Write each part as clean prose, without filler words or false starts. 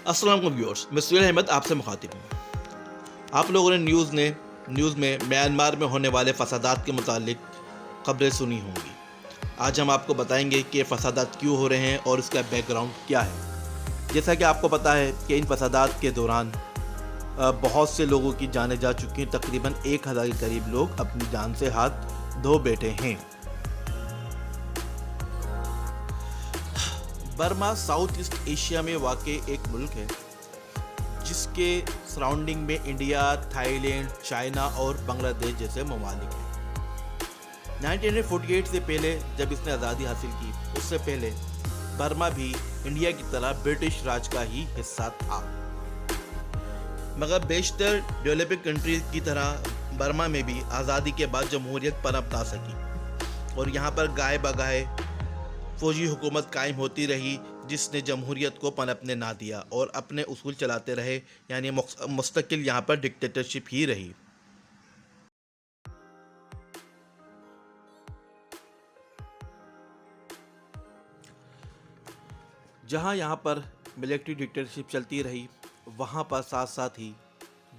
अस्सलाम वालेकुम व्यूअर्स, मैं सुहेल अहमद आपसे मुखातिब हूँ। आप लोगों ने न्यूज़ में म्यांमार में होने वाले फसादात के मुतालिक खबरें सुनी होंगी। आज हम आपको बताएंगे कि ये फसादात क्यों हो रहे हैं और इसका बैकग्राउंड क्या है। जैसा कि आपको पता है कि इन फसादात के दौरान बहुत से लोगों की जानें जा चुकी हैं। तकरीबन 1000 के करीब लोग अपनी जान से हाथ धो बैठे हैं। बर्मा साउथ ईस्ट एशिया में वाक़ई एक मुल्क है जिसके सराउंडिंग में इंडिया, थाईलैंड, चाइना और बांग्लादेश जैसे ममालिक हैं। 1948 से पहले जब इसने आज़ादी हासिल की, उससे पहले बर्मा भी इंडिया की तरह ब्रिटिश राज का ही हिस्सा था, मगर बेशतर डेवलपिंग कंट्रीज की तरह बर्मा में भी आज़ादी के बाद जमहूरियत पनप ना सकी और यहाँ पर गाए बगाए फौजी हुकूमत कायम होती रही, जिसने जमहूरियत को पनपने ना दिया और अपने उसूल चलाते रहे, यानी मुस्तकिल यहाँ पर डिक्टेटरशिप ही रही। जहाँ यहाँ पर मिलिट्री डिक्टेटरशिप चलती रही, वहाँ पर साथ साथ ही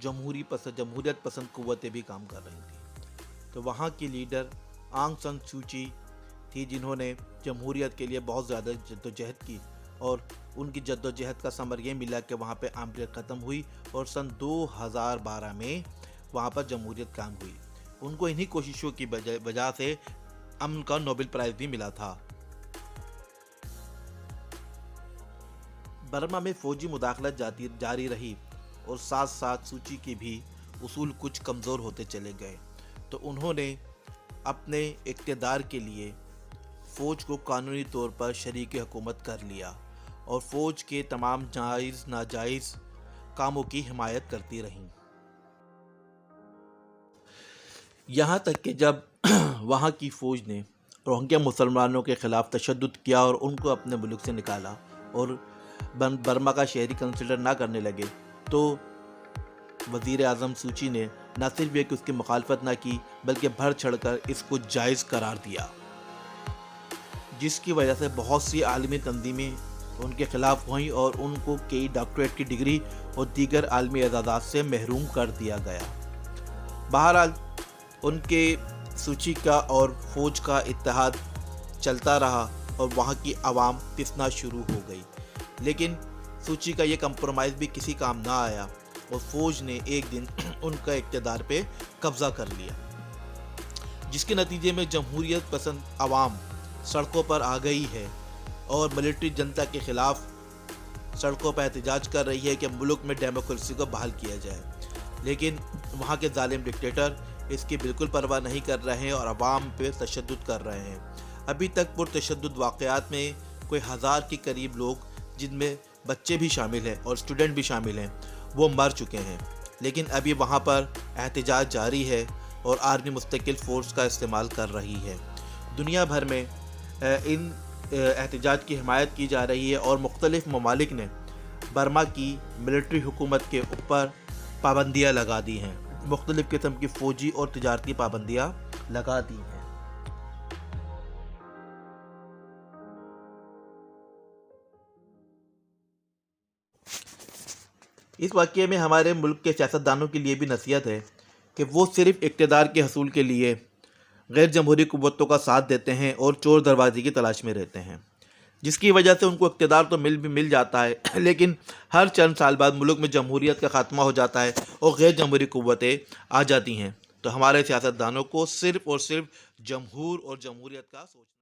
जमहूरियत पसंद कुव्वतें भी काम कर रही थी। तो वहाँ की लीडर आंग सान सू की थी, जिन्होंने जमहूरियत के लिए बहुत ज़्यादा जद्दोजहद की और उनकी जद्दोजहद का समर ये मिला कि वहाँ पे आमरीत ख़त्म हुई और सन 2012 में वहाँ पर जमहूरियत कायम हुई। उनको इन्हीं कोशिशों की वजह से अमन का नोबेल प्राइज़ भी मिला था। बर्मा में फ़ौजी मुदाखलत जारी रही और साथ साथ सूची के भी उसूल कुछ कमज़ोर होते चले गए। तो उन्होंने अपने इक़्तिदार के लिए फ़ौज को कानूनी तौर पर शरीक हुकूमत कर लिया और फ़ौज के तमाम जायज़ नाजायज़ कामों की हिमायत करती रहीं। यहाँ तक कि जब वहाँ की फ़ौज ने रोहिंग्या मुसलमानों के ख़िलाफ़ तशद्दुद किया और उनको अपने मुल्क से निकाला और बर्मा का शहरी कंसिडर ना करने लगे, तो वज़ीर आज़म सूची ने न सिर्फ ये कि उसकी मुखालफत ना की, बल्कि बढ़ चढ़कर इसको जायज़ करार दिया, जिसकी वजह से बहुत सी आलमी तंजीमें उनके ख़िलाफ़ हुई और उनको कई डॉक्टरेट की डिग्री और दीगर आलमी एजाज़ात से महरूम कर दिया गया। बहरहाल उनके सूची का और फ़ौज का इत्तेहाद चलता रहा और वहाँ की आवाम पिसना शुरू हो गई, लेकिन सूची का ये कंप्रोमाइज़ भी किसी काम ना आया और फ़ौज ने एक दिन उनका इक़्तिदार पे कब्ज़ा कर लिया, जिसके नतीजे में जमहूरियत पसंद आवाम सड़कों पर आ गई है और मिलिट्री जनता के ख़िलाफ़ सड़कों पर एहतजाज कर रही है कि मुल्क में डेमोक्रेसी को बहाल किया जाए। लेकिन वहाँ के जालिम डिक्टेटर इसकी बिल्कुल परवाह नहीं कर रहे हैं और आवाम पे तशद्दुद कर रहे हैं। अभी तक पुरतशद्दुद वाक़यात में कोई 1000 के करीब लोग, जिनमें बच्चे भी शामिल हैं और स्टूडेंट भी शामिल हैं, वो मर चुके हैं। लेकिन अभी वहाँ पर एहतजाज जारी है और आर्मी मुस्तकिल फ़ोर्स का इस्तेमाल कर रही है। दुनिया भर में इन एहतजाज की हिमायत की जा रही है और मुख्तलिफ़ ममालिक ने बर्मा की मिलिट्री हुकूमत के ऊपर पाबंदियाँ लगा दी हैं, मुख्तलिफ़ किस्म की फ़ौजी और तिजारती पाबंदियाँ लगा दी हैं। इस वाक़ये में हमारे मुल्क के सियासतदानों के लिए भी नसीहत है कि वो सिर्फ़ इक़्तिदार के हसूल के लिए गैर जमहूरी कुव्वतों का साथ देते हैं और चोर दरवाज़े की तलाश में रहते हैं, जिसकी वजह से उनको इक़्तिदार तो मिल जाता है, लेकिन हर चंद साल बाद मुल्क में जमहूरियत का ख़ात्मा हो जाता है और गैर जमहूरी कुव्वतें आ जाती हैं। तो हमारे सियासतदानों को सिर्फ़ और सिर्फ जमहूर और जमहूरियत का सोचना